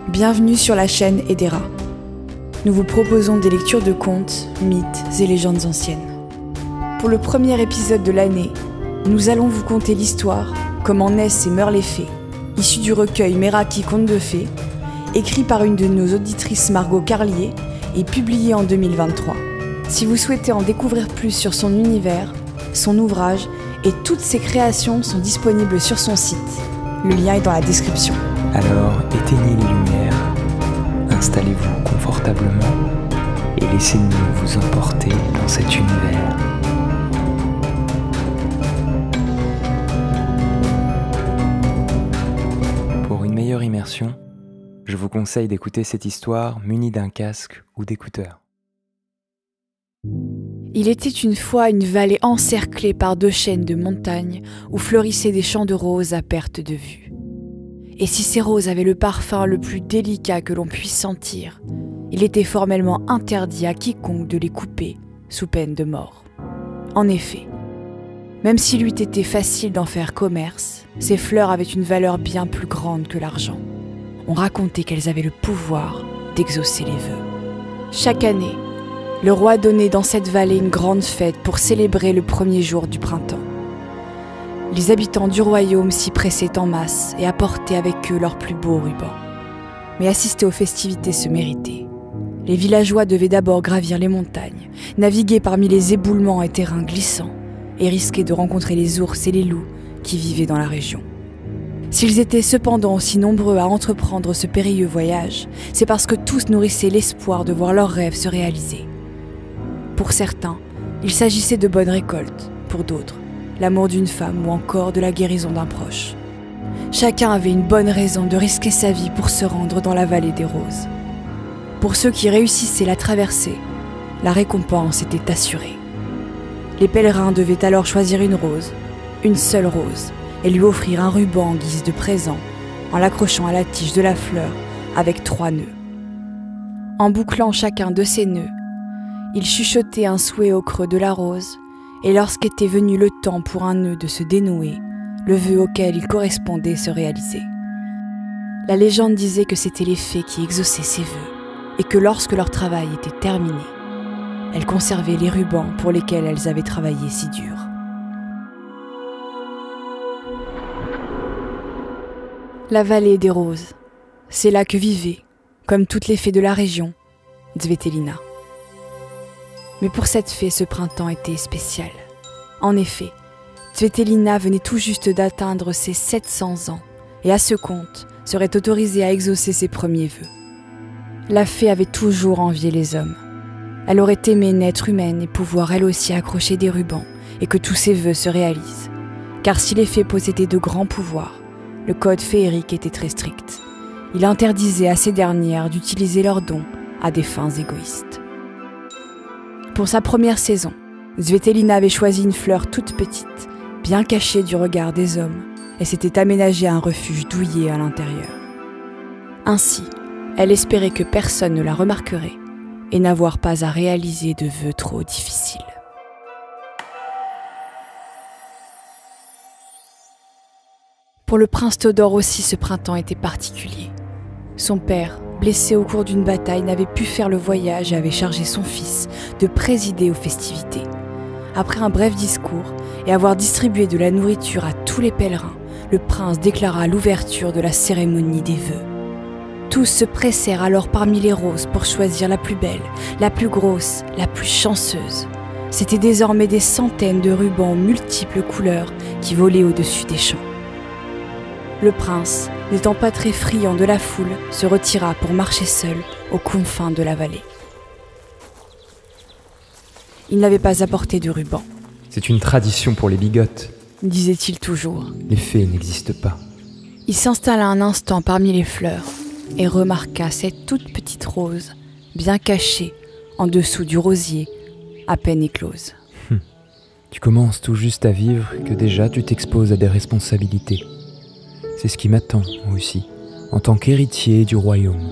Bienvenue sur la chaîne Edera. Nous vous proposons des lectures de contes, mythes et légendes anciennes. Pour le premier épisode de l'année, nous allons vous conter l'histoire Comment naissent et meurent les fées, issu du recueil Meraki Contes de fées, écrit par une de nos auditrices Margot Carlier et publié en 2023. Si vous souhaitez en découvrir plus sur son univers, son ouvrage et toutes ses créations sont disponibles sur son site. Le lien est dans la description. Alors éteignez les lumières, installez-vous confortablement et laissez-nous vous emporter dans cet univers. Pour une meilleure immersion, je vous conseille d'écouter cette histoire munie d'un casque ou d'écouteurs. Il était une fois une vallée encerclée par 2 chaînes de montagnes où fleurissaient des champs de roses à perte de vue. Et si ces roses avaient le parfum le plus délicat que l'on puisse sentir, il était formellement interdit à quiconque de les couper sous peine de mort. En effet, même s'il eût été facile d'en faire commerce, ces fleurs avaient une valeur bien plus grande que l'argent. On racontait qu'elles avaient le pouvoir d'exaucer les vœux. Chaque année, le roi donnait dans cette vallée une grande fête pour célébrer le premier jour du printemps. Les habitants du royaume s'y pressaient en masse et apportaient avec eux leurs plus beaux rubans. Mais assister aux festivités se méritait. Les villageois devaient d'abord gravir les montagnes, naviguer parmi les éboulements et terrains glissants, et risquer de rencontrer les ours et les loups qui vivaient dans la région. S'ils étaient cependant aussi nombreux à entreprendre ce périlleux voyage, c'est parce que tous nourrissaient l'espoir de voir leurs rêves se réaliser. Pour certains, il s'agissait de bonnes récoltes, pour d'autres, l'amour d'une femme ou encore de la guérison d'un proche. Chacun avait une bonne raison de risquer sa vie pour se rendre dans la vallée des roses. Pour ceux qui réussissaient la traversée, la récompense était assurée. Les pèlerins devaient alors choisir une seule rose, et lui offrir un ruban en guise de présent, en l'accrochant à la tige de la fleur avec 3 nœuds. En bouclant chacun de ces nœuds, il chuchotait un souhait au creux de la rose, et lorsqu'était venu le temps pour un nœud de se dénouer, le vœu auquel il correspondait se réalisait. La légende disait que c'étaient les fées qui exauçaient ces vœux, et que lorsque leur travail était terminé, elles conservaient les rubans pour lesquels elles avaient travaillé si dur. La vallée des roses, c'est là que vivait, comme toutes les fées de la région, Tsvetelina. Mais pour cette fée, ce printemps était spécial. En effet, Tsvetelina venait tout juste d'atteindre ses 700 ans et à ce compte serait autorisée à exaucer ses premiers vœux. La fée avait toujours envié les hommes. Elle aurait aimé naître humaine et pouvoir elle aussi accrocher des rubans et que tous ses vœux se réalisent. Car si les fées possédaient de grands pouvoirs, le code féerique était très strict. Il interdisait à ces dernières d'utiliser leurs dons à des fins égoïstes. Pour sa première saison, Tsvetelina avait choisi une fleur toute petite, bien cachée du regard des hommes, et s'était aménagée un refuge douillet à l'intérieur. Ainsi, elle espérait que personne ne la remarquerait et n'avoir pas à réaliser de vœux trop difficiles. Pour le prince Todor aussi, ce printemps était particulier. Son père, blessé au cours d'une bataille, n'avait pu faire le voyage et avait chargé son fils de présider aux festivités. Après un bref discours et avoir distribué de la nourriture à tous les pèlerins, le prince déclara l'ouverture de la cérémonie des vœux. Tous se pressèrent alors parmi les roses pour choisir la plus belle, la plus grosse, la plus chanceuse. C'étaient désormais des centaines de rubans aux multiples couleurs qui volaient au-dessus des champs. Le prince, n'étant pas très friand de la foule, se retira pour marcher seul aux confins de la vallée. Il n'avait pas apporté de ruban. C'est une tradition pour les bigotes, disait-il toujours. Les fées n'existent pas. Il s'installa un instant parmi les fleurs et remarqua cette toute petite rose, bien cachée en dessous du rosier, à peine éclose. Tu commences tout juste à vivre que déjà tu t'exposes à des responsabilités. C'est ce qui m'attend, moi aussi, en tant qu'héritier du royaume.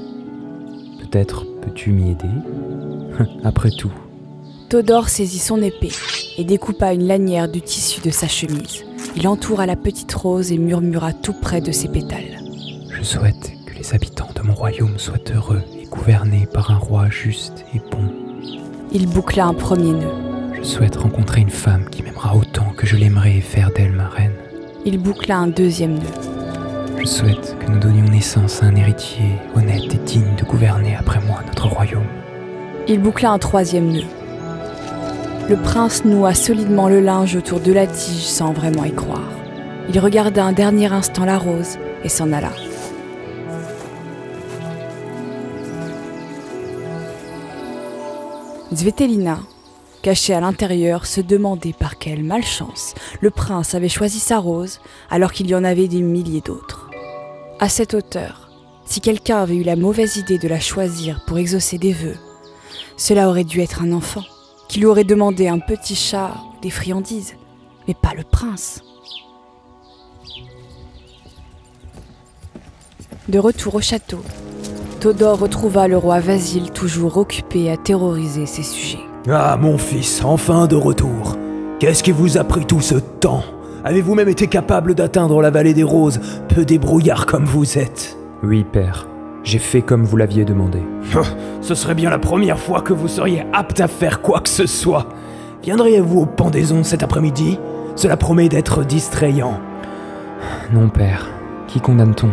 Peut-être peux-tu m'y aider ? Après tout. Todor saisit son épée et découpa une lanière du tissu de sa chemise. Il entoura la petite rose et murmura tout près de ses pétales. Je souhaite que les habitants de mon royaume soient heureux et gouvernés par un roi juste et bon. Il boucla un premier nœud. Je souhaite rencontrer une femme qui m'aimera autant que je l'aimerai et faire d'elle ma reine. Il boucla un deuxième nœud. Je souhaite que nous donnions naissance à un héritier honnête et digne de gouverner après moi notre royaume. Il boucla un troisième nœud. Le prince noua solidement le linge autour de la tige sans vraiment y croire. Il regarda un dernier instant la rose et s'en alla. Zvetelina, cachée à l'intérieur, se demandait par quelle malchance le prince avait choisi sa rose alors qu'il y en avait des milliers d'autres. À cette hauteur, si quelqu'un avait eu la mauvaise idée de la choisir pour exaucer des vœux, cela aurait dû être un enfant, qui lui aurait demandé un petit chat ou des friandises, mais pas le prince. De retour au château, Todor retrouva le roi Vasile toujours occupé à terroriser ses sujets. Ah, mon fils, enfin de retour. Qu'est-ce qui vous a pris tout ce temps? Avez-vous même été capable d'atteindre la vallée des roses, peu débrouillard comme vous êtes? Oui, père. J'ai fait comme vous l'aviez demandé. Ce serait bien la première fois que vous seriez apte à faire quoi que ce soit. Viendriez-vous au pendaison cet après-midi? Cela promet d'être distrayant. Non, père. Qui condamne-t-on?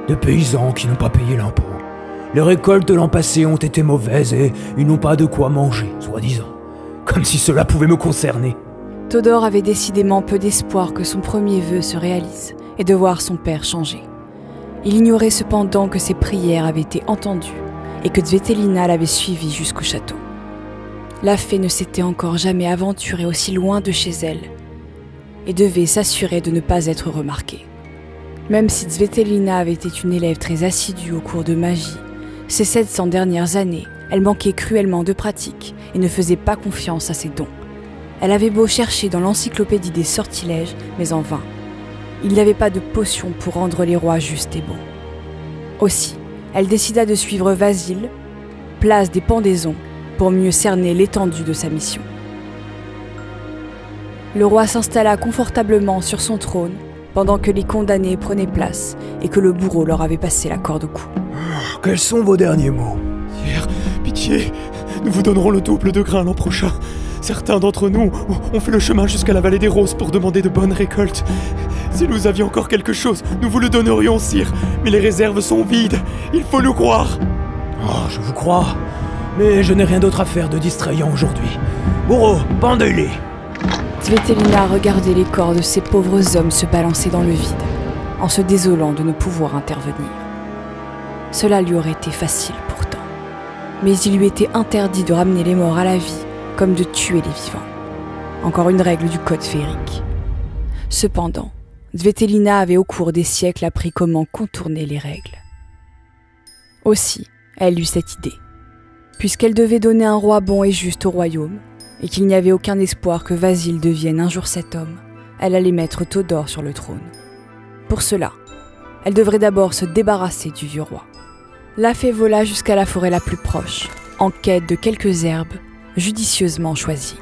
Des paysans qui n'ont pas payé l'impôt. Les récoltes de l'an passé ont été mauvaises et ils n'ont pas de quoi manger, soi-disant. Comme si cela pouvait me concerner. Todor avait décidément peu d'espoir que son premier vœu se réalise et de voir son père changer. Il ignorait cependant que ses prières avaient été entendues et que Zvetelina l'avait suivi jusqu'au château. La fée ne s'était encore jamais aventurée aussi loin de chez elle et devait s'assurer de ne pas être remarquée. Même si Zvetelina avait été une élève très assidue au cours de magie, ces 700 dernières années, elle manquait cruellement de pratique et ne faisait pas confiance à ses dons. Elle avait beau chercher dans l'encyclopédie des sortilèges, mais en vain. Il n'y avait pas de potion pour rendre les rois justes et bons. Aussi, elle décida de suivre Vasile, place des pendaisons, pour mieux cerner l'étendue de sa mission. Le roi s'installa confortablement sur son trône, pendant que les condamnés prenaient place et que le bourreau leur avait passé la corde au cou. Quels sont vos derniers mots? Sire, pitié, nous vous donnerons le double de grains l'an prochain. Certains d'entre nous ont fait le chemin jusqu'à la vallée des roses pour demander de bonnes récoltes. Si nous avions encore quelque chose, nous vous le donnerions, sire, mais les réserves sont vides, il faut nous croire. Oh, je vous crois, mais je n'ai rien d'autre à faire de distrayant aujourd'hui. Bourreau, pendez-les! Zvetelina regardait les corps de ces pauvres hommes se balancer dans le vide, en se désolant de ne pouvoir intervenir. Cela lui aurait été facile pourtant, mais il lui était interdit de ramener les morts à la vie, comme de tuer les vivants. Encore une règle du code féerique. Cependant, Zvetelina avait au cours des siècles appris comment contourner les règles. Aussi, elle eut cette idée. Puisqu'elle devait donner un roi bon et juste au royaume, et qu'il n'y avait aucun espoir que Vasile devienne un jour cet homme, elle allait mettre Todor sur le trône. Pour cela, elle devrait d'abord se débarrasser du vieux roi. La fée vola jusqu'à la forêt la plus proche, en quête de quelques herbes judicieusement choisies,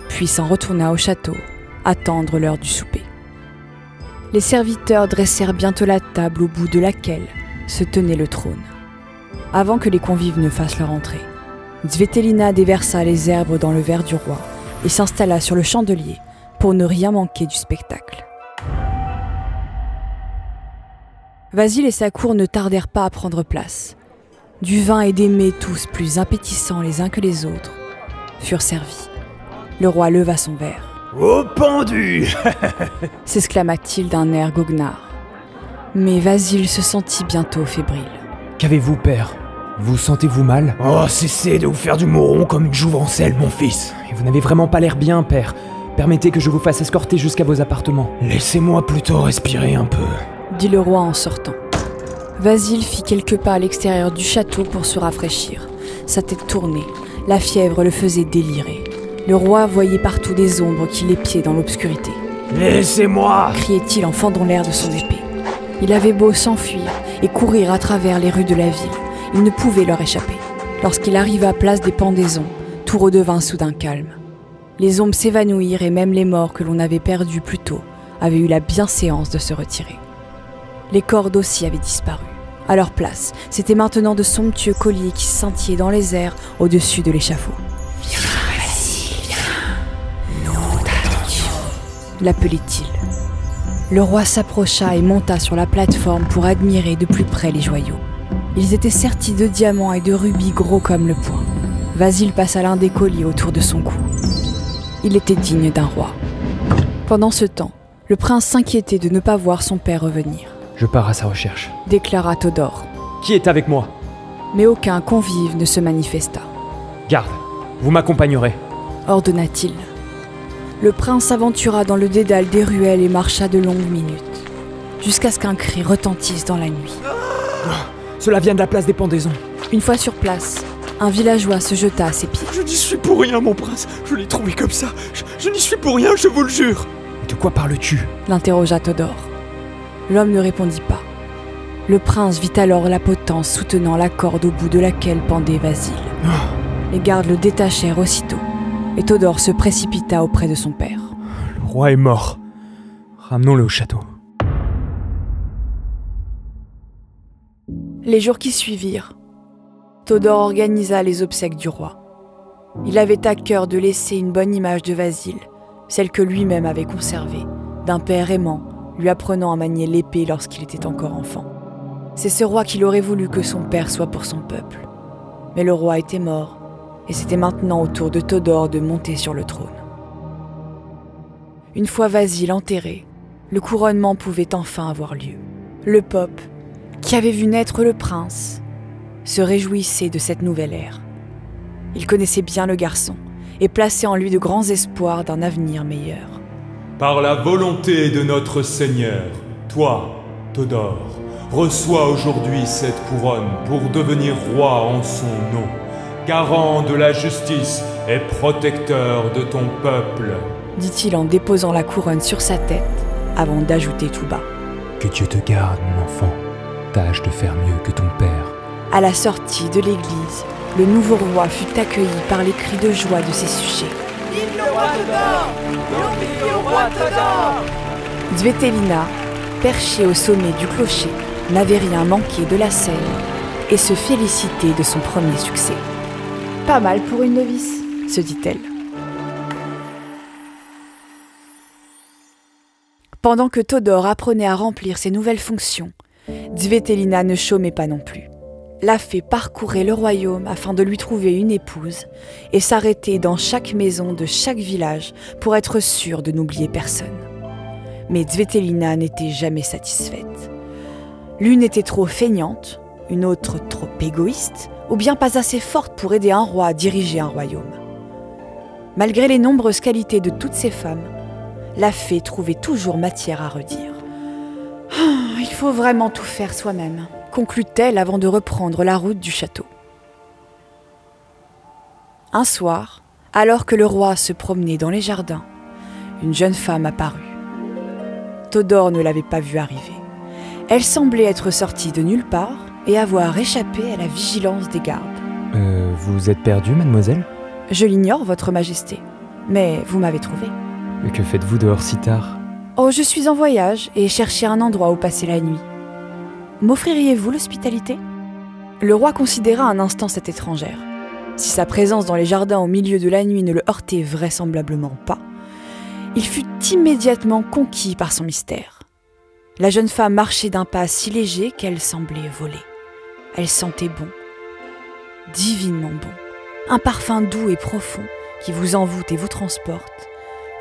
puis s'en retourna au château, attendre l'heure du souper. Les serviteurs dressèrent bientôt la table au bout de laquelle se tenait le trône. Avant que les convives ne fassent leur entrée, Zvetelina déversa les herbes dans le verre du roi et s'installa sur le chandelier pour ne rien manquer du spectacle. Vasile et sa cour ne tardèrent pas à prendre place. Du vin et des mets tous plus impétissants les uns que les autres furent servis. Le roi leva son verre. « Au pendu !» s'exclama-t-il d'un air goguenard. Mais Vasile se sentit bientôt fébrile. « Qu'avez-vous, père? Vous sentez-vous mal? » Oh, cessez de vous faire du moron comme une jouvencelle, mon fils. Et vous n'avez vraiment pas l'air bien, père. Permettez que je vous fasse escorter jusqu'à vos appartements. Laissez-moi plutôt respirer un peu, dit le roi en sortant. Vasile fit quelques pas à l'extérieur du château pour se rafraîchir. Sa tête tournait, la fièvre le faisait délirer. Le roi voyait partout des ombres qui l'épiaient dans l'obscurité. « Laissez-moi » criait-il en fendant l'air de son épée. Il avait beau s'enfuir et courir à travers les rues de la ville, il ne pouvait leur échapper. Lorsqu'il arriva à place des pendaisons, tout redevint soudain calme. Les ombres s'évanouirent et même les morts que l'on avait perdus plus tôt avaient eu la bienséance de se retirer. Les cordes aussi avaient disparu, À leur place, c'était maintenant de somptueux colliers qui scintillaient dans les airs au-dessus de l'échafaud. « Viens, vas-y, viens, nous t'attendions » l'appelait-il. Le roi s'approcha et monta sur la plateforme pour admirer de plus près les joyaux. Ils étaient sertis de diamants et de rubis gros comme le poing. Vasile passa l'un des colliers autour de son cou. Il était digne d'un roi. Pendant ce temps, le prince s'inquiétait de ne pas voir son père revenir. « Je pars à sa recherche. » déclara Todor. « Qui est avec moi ?» Mais aucun convive ne se manifesta. « Garde, vous m'accompagnerez. » ordonna-t-il. Le prince s'aventura dans le dédale des ruelles et marcha de longues minutes, jusqu'à ce qu'un cri retentisse dans la nuit. Cela vient de la place des pendaisons. Une fois sur place, un villageois se jeta à ses pieds. « Je n'y suis pour rien, mon prince. Je l'ai trouvé comme ça. Je n'y suis pour rien, je vous le jure. » « De quoi parles-tu » l'interrogea Todor. L'homme ne répondit pas. Le prince vit alors la potence soutenant la corde au bout de laquelle pendait Vasile. Les gardes le détachèrent aussitôt, et Todor se précipita auprès de son père. « Le roi est mort. Ramenons-le au château. » Les jours qui suivirent, Todor organisa les obsèques du roi. Il avait à cœur de laisser une bonne image de Vasile, celle que lui-même avait conservée, d'un père aimant, lui apprenant à manier l'épée lorsqu'il était encore enfant. C'est ce roi qu'il aurait voulu que son père soit pour son peuple. Mais le roi était mort, et c'était maintenant au tour de Todor de monter sur le trône. Une fois Vasile enterré, le couronnement pouvait enfin avoir lieu. Le peuple, qui avait vu naître le prince, se réjouissait de cette nouvelle ère. Il connaissait bien le garçon et plaçait en lui de grands espoirs d'un avenir meilleur. Par la volonté de notre Seigneur, toi, Todor, reçois aujourd'hui cette couronne pour devenir roi en son nom, garant de la justice et protecteur de ton peuple, dit-il en déposant la couronne sur sa tête avant d'ajouter tout bas. Que Dieu te garde, mon enfant. Tâche de faire mieux que ton père. À la sortie de l'église, le nouveau roi fut accueilli par les cris de joie de ses sujets. Vive le roi Todor! Glorifiez au roi Todor! Dvetelina, perché au sommet du clocher, n'avait rien manqué de la scène et se félicitait de son premier succès. Pas mal pour une novice, se dit-elle. Pendant que Todor apprenait à remplir ses nouvelles fonctions, Dvetelina ne chômait pas non plus. La fée parcourait le royaume afin de lui trouver une épouse et s'arrêtait dans chaque maison de chaque village pour être sûre de n'oublier personne. Mais Dvetelina n'était jamais satisfaite. L'une était trop feignante, une autre trop égoïste, ou bien pas assez forte pour aider un roi à diriger un royaume. Malgré les nombreuses qualités de toutes ces femmes, la fée trouvait toujours matière à redire. « Il faut vraiment tout faire soi-même », conclut-elle avant de reprendre la route du château. Un soir, alors que le roi se promenait dans les jardins, une jeune femme apparut. Todor ne l'avait pas vue arriver. Elle semblait être sortie de nulle part et avoir échappé à la vigilance des gardes. Vous êtes perdue, mademoiselle ? Je l'ignore, votre majesté, mais vous m'avez trouvée. Que faites-vous dehors si tard ? Oh, je suis en voyage et cherchais un endroit où passer la nuit. M'offririez-vous l'hospitalité ? Le roi considéra un instant cette étrangère. Si sa présence dans les jardins au milieu de la nuit ne le heurtait vraisemblablement pas, il fut immédiatement conquis par son mystère. La jeune femme marchait d'un pas si léger qu'elle semblait voler. Elle sentait bon, divinement bon, un parfum doux et profond qui vous envoûte et vous transporte,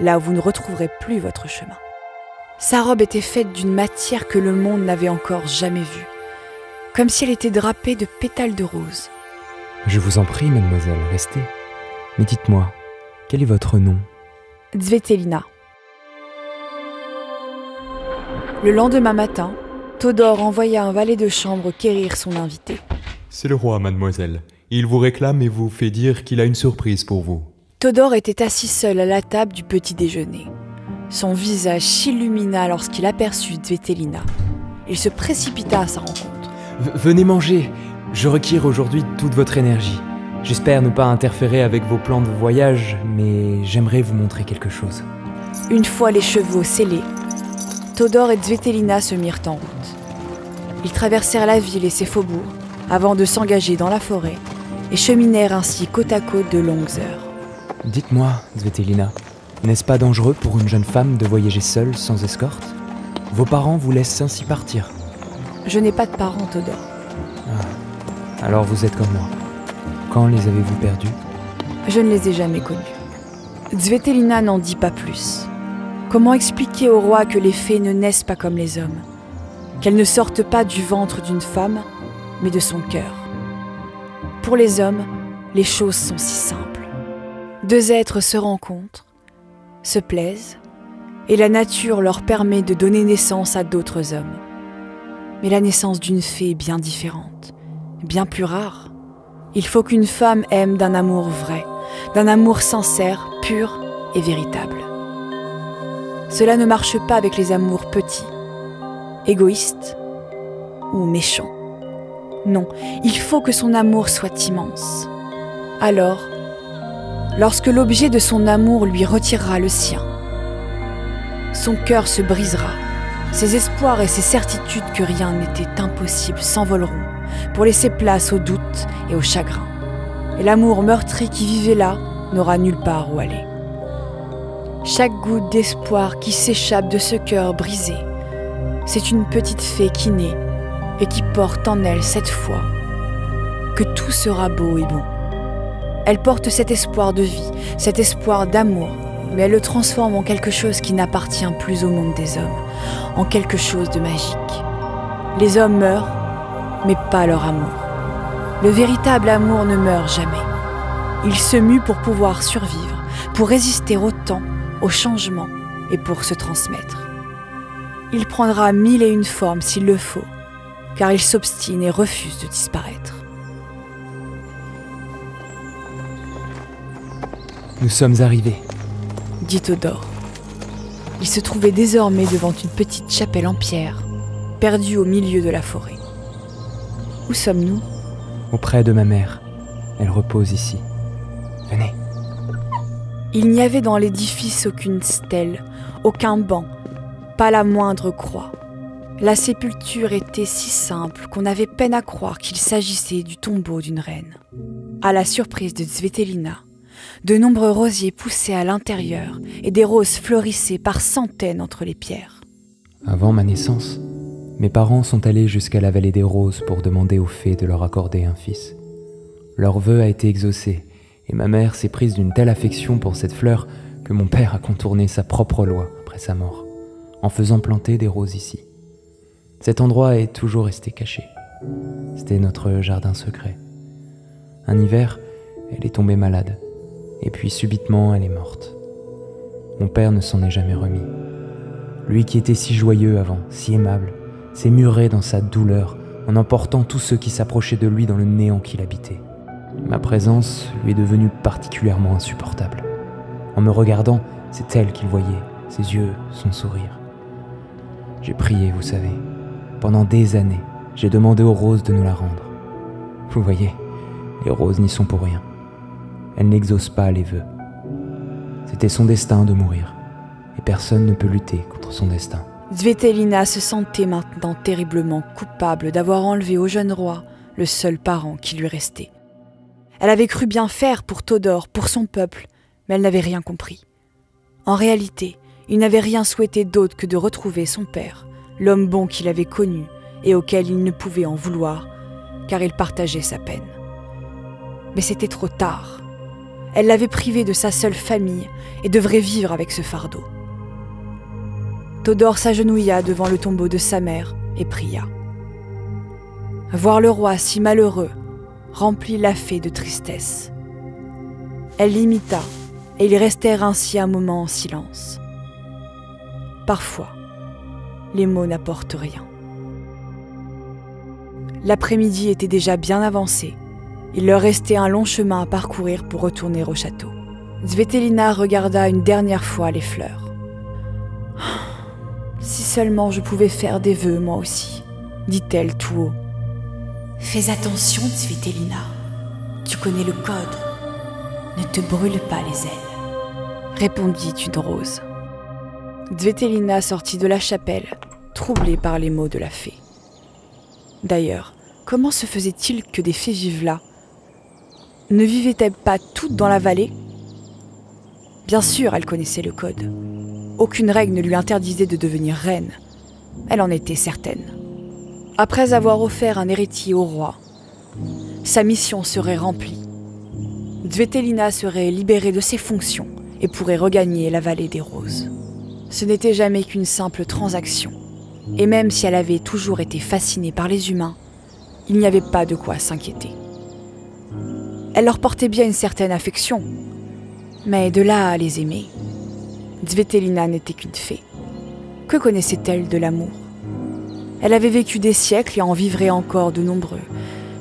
là où vous ne retrouverez plus votre chemin. Sa robe était faite d'une matière que le monde n'avait encore jamais vue, comme si elle était drapée de pétales de rose. Je vous en prie, mademoiselle, restez. Mais dites-moi, quel est votre nom ? Dvetelina. Le lendemain matin, Todor envoya un valet de chambre quérir son invité. C'est le roi, mademoiselle. Il vous réclame et vous fait dire qu'il a une surprise pour vous. Todor était assis seul à la table du petit déjeuner. Son visage s'illumina lorsqu'il aperçut Dvetelina. Il se précipita à sa rencontre. Venez manger. Je requiers aujourd'hui toute votre énergie. J'espère ne pas interférer avec vos plans de voyage, mais j'aimerais vous montrer quelque chose. Une fois les chevaux scellés, Todor et Dvetelina se mirent en route. Ils traversèrent la ville et ses faubourgs avant de s'engager dans la forêt et cheminèrent ainsi côte à côte de longues heures. Dites-moi, Svetelina, n'est-ce pas dangereux pour une jeune femme de voyager seule sans escorte? Vos parents vous laissent ainsi partir? Je n'ai pas de parents, Todor. Ah, alors vous êtes comme moi. Quand les avez-vous perdus? Je ne les ai jamais connus. Svetelina n'en dit pas plus. Comment expliquer au roi que les fées ne naissent pas comme les hommes? Qu'elles ne sortent pas du ventre d'une femme, mais de son cœur. Pour les hommes, les choses sont si simples. Deux êtres se rencontrent, se plaisent, et la nature leur permet de donner naissance à d'autres hommes. Mais la naissance d'une fée est bien différente, bien plus rare. Il faut qu'une femme aime d'un amour vrai, d'un amour sincère, pur et véritable. Cela ne marche pas avec les amours petits, égoïstes ou méchants. Non, il faut que son amour soit immense. Alors, lorsque l'objet de son amour lui retirera le sien, son cœur se brisera, ses espoirs et ses certitudes que rien n'était impossible s'envoleront pour laisser place au doute et au chagrin. Et l'amour meurtri qui vivait là n'aura nulle part où aller. Chaque goutte d'espoir qui s'échappe de ce cœur brisé, c'est une petite fée qui naît et qui porte en elle cette foi que tout sera beau et bon. Elle porte cet espoir de vie, cet espoir d'amour, mais elle le transforme en quelque chose qui n'appartient plus au monde des hommes, en quelque chose de magique. Les hommes meurent, mais pas leur amour. Le véritable amour ne meurt jamais. Il se mue pour pouvoir survivre, pour résister au temps, au changement et pour se transmettre. Il prendra 1001 formes s'il le faut, car il s'obstine et refuse de disparaître. Nous sommes arrivés, dit Todor. Il se trouvait désormais devant une petite chapelle en pierre, perdue au milieu de la forêt. Où sommes-nous? Auprès de ma mère. Elle repose ici. Venez. Il n'y avait dans l'édifice aucune stèle, aucun banc, pas la moindre croix. La sépulture était si simple qu'on avait peine à croire qu'il s'agissait du tombeau d'une reine. À la surprise de Svetelina, de nombreux rosiers poussaient à l'intérieur et des roses fleurissaient par centaines entre les pierres. Avant ma naissance, mes parents sont allés jusqu'à la vallée des roses pour demander aux fées de leur accorder un fils. Leur vœu a été exaucé, et ma mère s'est prise d'une telle affection pour cette fleur que mon père a contourné sa propre loi après sa mort, en faisant planter des roses ici. Cet endroit est toujours resté caché. C'était notre jardin secret. Un hiver, elle est tombée malade, et puis subitement elle est morte. Mon père ne s'en est jamais remis. Lui qui était si joyeux avant, si aimable, s'est muré dans sa douleur en emportant tous ceux qui s'approchaient de lui dans le néant qu'il habitait. Ma présence lui est devenue particulièrement insupportable. En me regardant, c'est elle qu'il voyait, ses yeux, son sourire. J'ai prié, vous savez. Pendant des années, j'ai demandé aux roses de nous la rendre. Vous voyez, les roses n'y sont pour rien. Elles n'exaucent pas les vœux. C'était son destin de mourir, et personne ne peut lutter contre son destin. Svetelina se sentait maintenant terriblement coupable d'avoir enlevé au jeune roi le seul parent qui lui restait. Elle avait cru bien faire pour Todor, pour son peuple, mais elle n'avait rien compris. En réalité, il n'avait rien souhaité d'autre que de retrouver son père, l'homme bon qu'il avait connu et auquel il ne pouvait en vouloir, car il partageait sa peine. Mais c'était trop tard. Elle l'avait privé de sa seule famille et devrait vivre avec ce fardeau. Todor s'agenouilla devant le tombeau de sa mère et pria. Voir le roi si malheureux remplit la fée de tristesse. Elle l'imita et ils restèrent ainsi un moment en silence. Parfois, les mots n'apportent rien. L'après-midi était déjà bien avancé. Il leur restait un long chemin à parcourir pour retourner au château. Svetelina regarda une dernière fois les fleurs. « Si seulement je pouvais faire des vœux, moi aussi, » dit-elle tout haut. « Fais attention, Svetelina. Tu connais le code. Ne te brûle pas les ailes, » répondit une rose. Svetelina sortit de la chapelle, troublée par les mots de la fée. D'ailleurs, comment se faisait-il que des fées vivent là? Ne vivaient-elles pas toutes dans la vallée? Bien sûr, elle connaissait le code. Aucune règle ne lui interdisait de devenir reine. Elle en était certaine. Après avoir offert un héritier au roi, sa mission serait remplie. Dvetelina serait libérée de ses fonctions et pourrait regagner la vallée des roses. Ce n'était jamais qu'une simple transaction. Et même si elle avait toujours été fascinée par les humains, il n'y avait pas de quoi s'inquiéter. Elle leur portait bien une certaine affection, mais de là à les aimer, Dvetelina n'était qu'une fée. Que connaissait-elle de l'amour? Elle avait vécu des siècles et en vivrait encore de nombreux,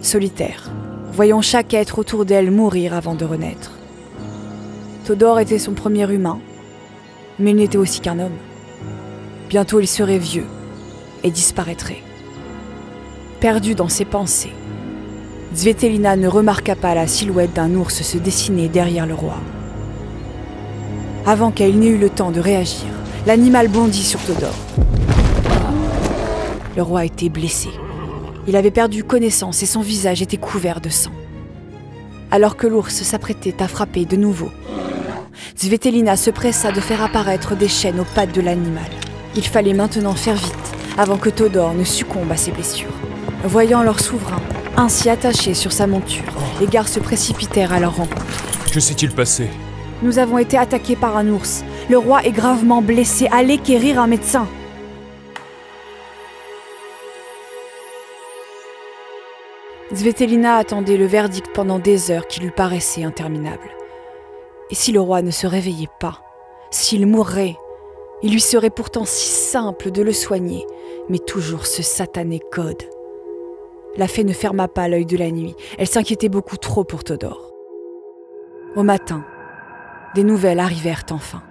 solitaires, voyant chaque être autour d'elle mourir avant de renaître. Todor était son premier humain, mais il n'était aussi qu'un homme. Bientôt il serait vieux et disparaîtrait. Perdue dans ses pensées, Dvetelina ne remarqua pas la silhouette d'un ours se dessiner derrière le roi. Avant qu'elle n'ait eu le temps de réagir, l'animal bondit sur Todor. Le roi était blessé. Il avait perdu connaissance et son visage était couvert de sang. Alors que l'ours s'apprêtait à frapper de nouveau, Dvetelina se pressa de faire apparaître des chaînes aux pattes de l'animal. Il fallait maintenant faire vite, avant que Todor ne succombe à ses blessures. Voyant leur souverain ainsi attaché sur sa monture, les gardes se précipitèrent à leur rencontre. Que s'est-il passé? Nous avons été attaqués par un ours. Le roi est gravement blessé. Allez quérir un médecin. Dvetelina attendait le verdict pendant des heures qui lui paraissaient interminables. Et si le roi ne se réveillait pas, s'il mourrait, il lui serait pourtant si simple de le soigner, mais toujours ce satané code. La fée ne ferma pas l'œil de la nuit, elle s'inquiétait beaucoup trop pour Todor. Au matin, des nouvelles arrivèrent enfin.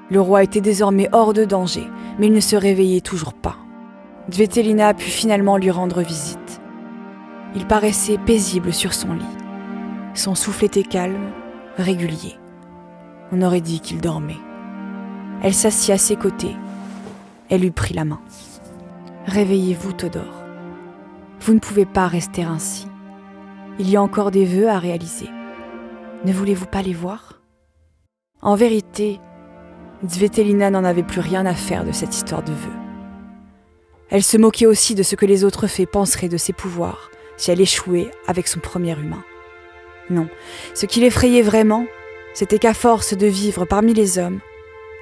Le roi était désormais hors de danger, mais il ne se réveillait toujours pas. Dvetelina put finalement lui rendre visite. Il paraissait paisible sur son lit. Son souffle était calme, régulier. On aurait dit qu'il dormait. Elle s'assit à ses côtés. Elle lui prit la main. « Réveillez-vous, Todor. Vous ne pouvez pas rester ainsi. Il y a encore des vœux à réaliser. Ne voulez-vous pas les voir ?» En vérité, Dvetelina n'en avait plus rien à faire de cette histoire de vœux. Elle se moquait aussi de ce que les autres fées penseraient de ses pouvoirs si elle échouait avec son premier humain. Non, ce qui l'effrayait vraiment, c'était qu'à force de vivre parmi les hommes,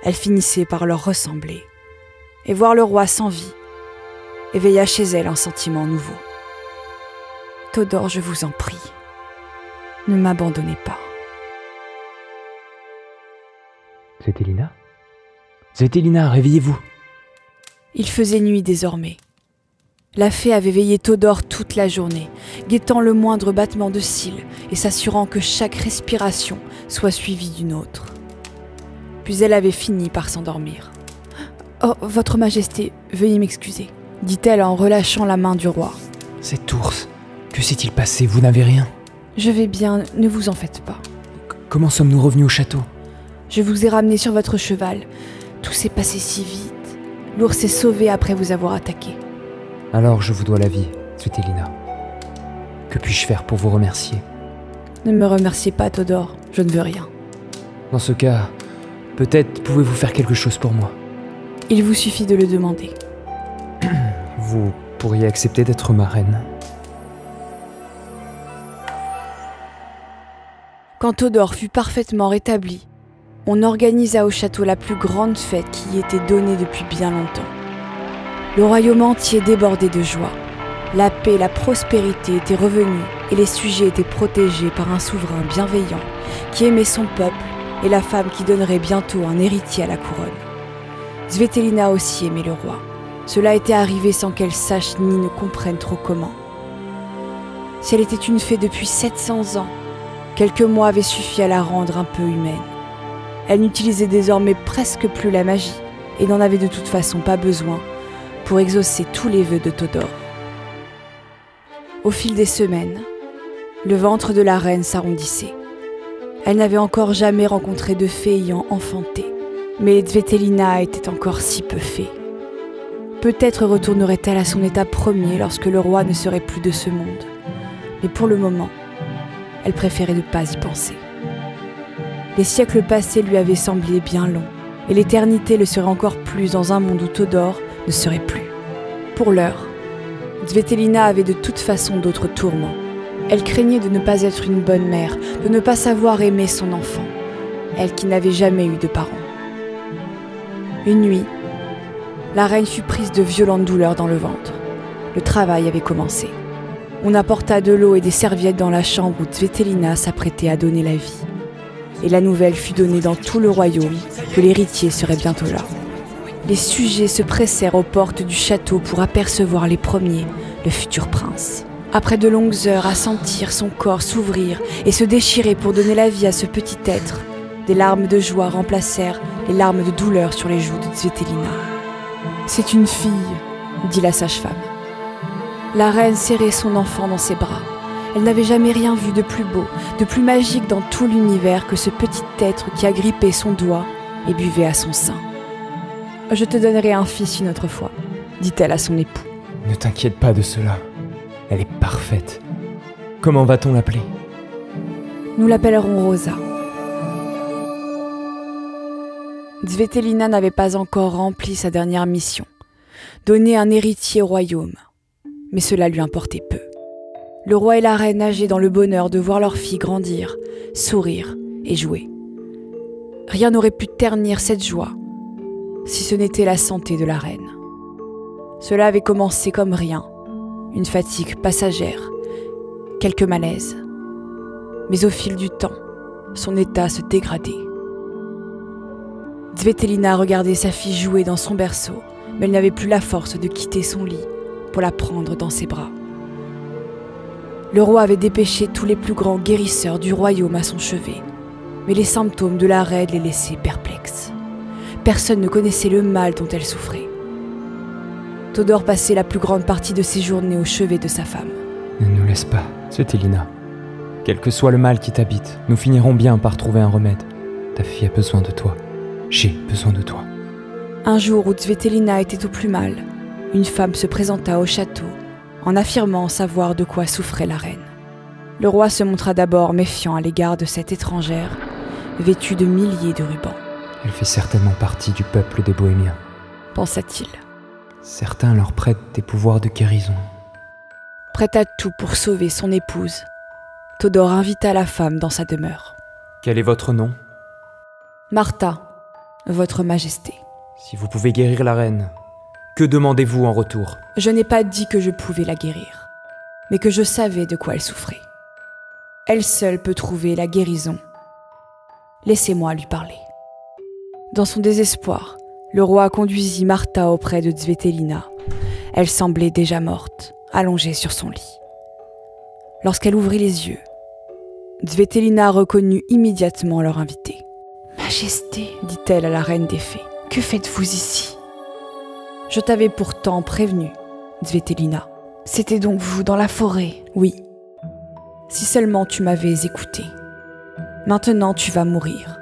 elle finissait par leur ressembler. Et voir le roi sans vie éveilla chez elle un sentiment nouveau. « Todor, je vous en prie, ne m'abandonnez pas. » Dvetelina? Dvetelina, réveillez-vous! Il faisait nuit désormais. La fée avait veillé Todor toute la journée, guettant le moindre battement de cils et s'assurant que chaque respiration soit suivie d'une autre. Puis elle avait fini par s'endormir. « Oh, votre majesté, veuillez m'excuser, » dit-elle en relâchant la main du roi. « Cet ours, que s'est-il passé? Vous n'avez rien? »« Je vais bien, ne vous en faites pas. » Comment sommes-nous revenus au château? Je vous ai ramené sur votre cheval. Tout s'est passé si vite. L'ours s'est sauvé après vous avoir attaqué. Alors je vous dois la vie, Dvetelina. Que puis-je faire pour vous remercier? Ne me remerciez pas, Todor. Je ne veux rien. Dans ce cas, peut-être pouvez-vous faire quelque chose pour moi. Il vous suffit de le demander. Vous pourriez accepter d'être ma reine? Quand Todor fut parfaitement rétabli, on organisa au château la plus grande fête qui y était donnée depuis bien longtemps. Le royaume entier débordait de joie. La paix et la prospérité étaient revenues et les sujets étaient protégés par un souverain bienveillant qui aimait son peuple et la femme qui donnerait bientôt un héritier à la couronne. Dvetelina aussi aimait le roi. Cela était arrivé sans qu'elle sache ni ne comprenne trop comment. Si elle était une fée depuis 700 ans, quelques mois avaient suffi à la rendre un peu humaine. Elle n'utilisait désormais presque plus la magie et n'en avait de toute façon pas besoin pour exaucer tous les vœux de Todor. Au fil des semaines, le ventre de la reine s'arrondissait. Elle n'avait encore jamais rencontré de fée ayant enfanté, mais Dvetelina était encore si peu fée. Peut-être retournerait-elle à son état premier lorsque le roi ne serait plus de ce monde. Mais pour le moment, elle préférait ne pas y penser. Les siècles passés lui avaient semblé bien longs, et l'éternité le serait encore plus dans un monde où Todor ne serait plus. Pour l'heure, Tsvetelina avait de toute façon d'autres tourments. Elle craignait de ne pas être une bonne mère, de ne pas savoir aimer son enfant, elle qui n'avait jamais eu de parents. Une nuit, la reine fut prise de violentes douleurs dans le ventre. Le travail avait commencé. On apporta de l'eau et des serviettes dans la chambre où Tsvetelina s'apprêtait à donner la vie. Et la nouvelle fut donnée dans tout le royaume que l'héritier serait bientôt là. Les sujets se pressèrent aux portes du château pour apercevoir les premiers, le futur prince. Après de longues heures à sentir son corps s'ouvrir et se déchirer pour donner la vie à ce petit être, des larmes de joie remplacèrent les larmes de douleur sur les joues de Tsvetelina. « C'est une fille », dit la sage-femme. La reine serrait son enfant dans ses bras. Elle n'avait jamais rien vu de plus beau, de plus magique dans tout l'univers que ce petit être qui agrippait son doigt et buvait à son sein. « Je te donnerai un fils une autre fois », dit-elle à son époux. Ne t'inquiète pas de cela. Elle est parfaite. Comment va-t-on l'appeler? Nous l'appellerons Rosa. Tsvetelina n'avait pas encore rempli sa dernière mission, donner un héritier au royaume. Mais cela lui importait peu. Le roi et la reine nageaient dans le bonheur de voir leur fille grandir, sourire et jouer. Rien n'aurait pu ternir cette joie, si ce n'était la santé de la reine. Cela avait commencé comme rien, une fatigue passagère, quelques malaises. Mais au fil du temps, son état se dégradait. Tsvetelina regardait sa fille jouer dans son berceau, mais elle n'avait plus la force de quitter son lit pour la prendre dans ses bras. Le roi avait dépêché tous les plus grands guérisseurs du royaume à son chevet, mais les symptômes de la reine les laissaient perplexes. Personne ne connaissait le mal dont elle souffrait. Todor passait la plus grande partie de ses journées au chevet de sa femme. Ne nous laisse pas, Tsvetelina. Quel que soit le mal qui t'habite, nous finirons bien par trouver un remède. Ta fille a besoin de toi. J'ai besoin de toi. Un jour où Tsvetelina était au plus mal, une femme se présenta au château en affirmant savoir de quoi souffrait la reine. Le roi se montra d'abord méfiant à l'égard de cette étrangère, vêtue de milliers de rubans. Elle fait certainement partie du peuple des Bohémiens, pensa-t-il. Certains leur prêtent des pouvoirs de guérison. Prêt à tout pour sauver son épouse, Todor invita la femme dans sa demeure. Quel est votre nom? Martha, votre majesté. Si vous pouvez guérir la reine, que demandez-vous en retour? Je n'ai pas dit que je pouvais la guérir, mais que je savais de quoi elle souffrait. Elle seule peut trouver la guérison. Laissez-moi lui parler. Dans son désespoir, le roi conduisit Martha auprès de Tsvetelina. Elle semblait déjà morte, allongée sur son lit. Lorsqu'elle ouvrit les yeux, Tsvetelina reconnut immédiatement leur invité. « Majesté, dit-elle à la reine des fées, que faites-vous ici ?»« Je t'avais pourtant prévenu, Tsvetelina. C'était donc vous dans la forêt, oui. Si seulement tu m'avais écouté. Maintenant tu vas mourir.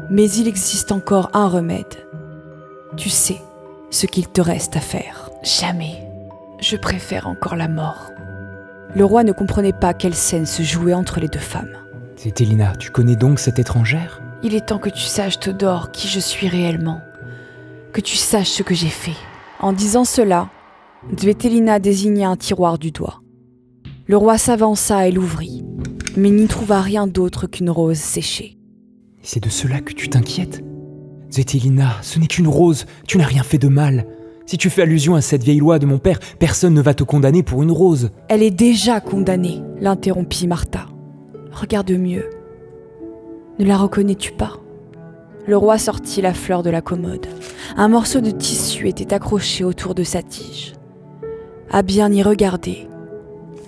Mais il existe encore un remède. Tu sais ce qu'il te reste à faire. Jamais. Je préfère encore la mort. » Le roi ne comprenait pas quelle scène se jouait entre les deux femmes. « Tsvetelina, tu connais donc cette étrangère ?»« Il est temps que tu saches, Todor, qui je suis réellement. Que tu saches ce que j'ai fait. » En disant cela, Tsvetelina désigna un tiroir du doigt. Le roi s'avança et l'ouvrit, mais n'y trouva rien d'autre qu'une rose séchée. « C'est de cela que tu t'inquiètes? Tsvetelina, ce n'est qu'une rose, tu n'as rien fait de mal. Si tu fais allusion à cette vieille loi de mon père, personne ne va te condamner pour une rose. »« Elle est déjà condamnée, l'interrompit Martha. Regarde mieux. Ne la reconnais-tu pas ?» Le roi sortit la fleur de la commode. Un morceau de tissu était accroché autour de sa tige. À bien y regarder,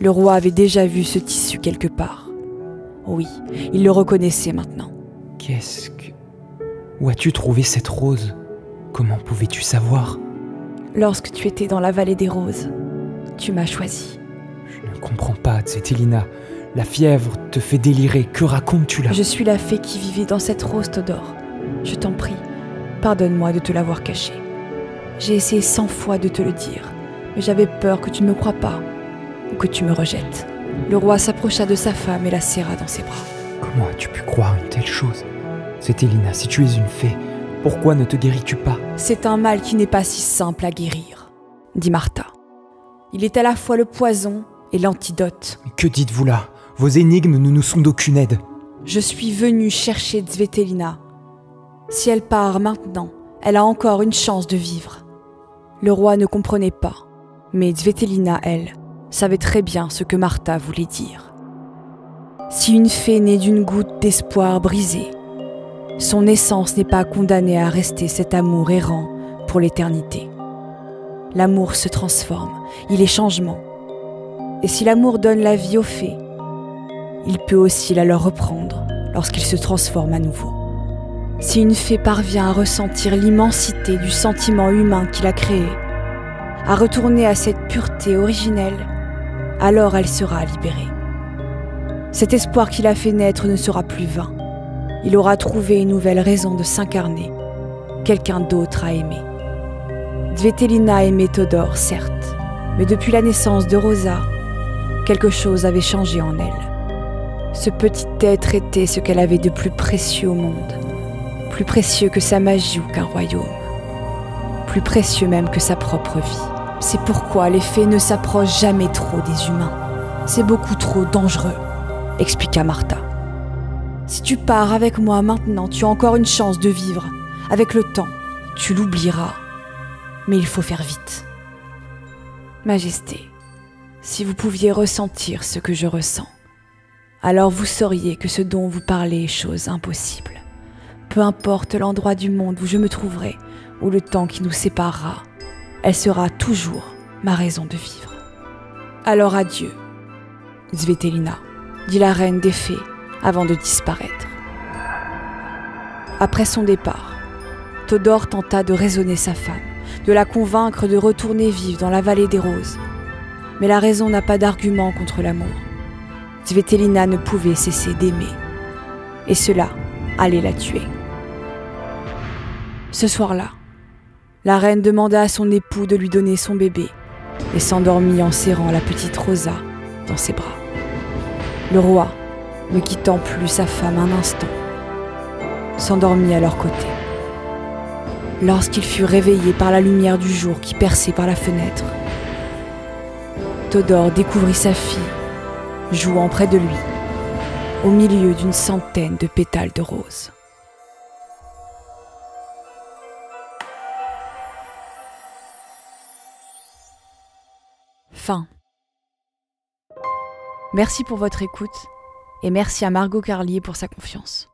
le roi avait déjà vu ce tissu quelque part. Oui, il le reconnaissait maintenant. Qu'est-ce que... Où as-tu trouvé cette rose? Comment pouvais-tu savoir? Lorsque tu étais dans la vallée des roses, tu m'as choisi. Je ne comprends pas, Tsvetelina. La fièvre te fait délirer. Que racontes-tu là? Je suis la fée qui vivait dans cette rose, Todor. Je t'en prie, pardonne-moi de te l'avoir cachée. J'ai essayé 100 fois de te le dire, mais j'avais peur que tu ne me crois pas, ou que tu me rejettes. » Le roi s'approcha de sa femme et la serra dans ses bras. « Comment as-tu pu croire une telle chose? Cétélina, si tu es une fée, pourquoi ne te guéris-tu pas ?»« C'est un mal qui n'est pas si simple à guérir, » dit Martha. « Il est à la fois le poison et l'antidote. » »« Mais que dites-vous là? Vos énigmes ne nous sont d'aucune aide. »« Je suis venue chercher Tsvetelina. Si elle part maintenant, elle a encore une chance de vivre. » Le roi ne comprenait pas, mais Tsvetelina, elle, savait très bien ce que Martha voulait dire. Si une fée naît d'une goutte d'espoir brisée, son essence n'est pas condamnée à rester cet amour errant pour l'éternité. L'amour se transforme, il est changement. Et si l'amour donne la vie aux fées, il peut aussi la leur reprendre lorsqu'il se transforme à nouveau. Si une fée parvient à ressentir l'immensité du sentiment humain qu'il a créé, à retourner à cette pureté originelle, alors elle sera libérée. Cet espoir qu'il a fait naître ne sera plus vain. Il aura trouvé une nouvelle raison de s'incarner, quelqu'un d'autre à aimer. Tsvetelina aimait Todor, certes, mais depuis la naissance de Rosa, quelque chose avait changé en elle. Ce petit être était ce qu'elle avait de plus précieux au monde, plus précieux que sa magie ou qu'un royaume, plus précieux même que sa propre vie. C'est pourquoi les fées ne s'approchent jamais trop des humains. C'est beaucoup trop dangereux, expliqua Martha. Si tu pars avec moi maintenant, tu as encore une chance de vivre. Avec le temps, tu l'oublieras. Mais il faut faire vite. Majesté, si vous pouviez ressentir ce que je ressens, alors vous sauriez que ce dont vous parlez est chose impossible. Peu importe l'endroit du monde où je me trouverai, ou le temps qui nous séparera, elle sera toujours ma raison de vivre. Alors adieu, Tsvetelina, dit la reine des fées avant de disparaître. Après son départ, Todor tenta de raisonner sa femme, de la convaincre de retourner vivre dans la vallée des roses. Mais la raison n'a pas d'argument contre l'amour. Tsvetelina ne pouvait cesser d'aimer, et cela allait la tuer. Ce soir-là, la reine demanda à son époux de lui donner son bébé et s'endormit en serrant la petite Rosa dans ses bras. Le roi, ne quittant plus sa femme un instant, s'endormit à leur côté. Lorsqu'il fut réveillé par la lumière du jour qui perçait par la fenêtre, Todor découvrit sa fille jouant près de lui, au milieu d'une centaine de pétales de roses. Fin. Merci pour votre écoute et merci à Margot Carlier pour sa confiance.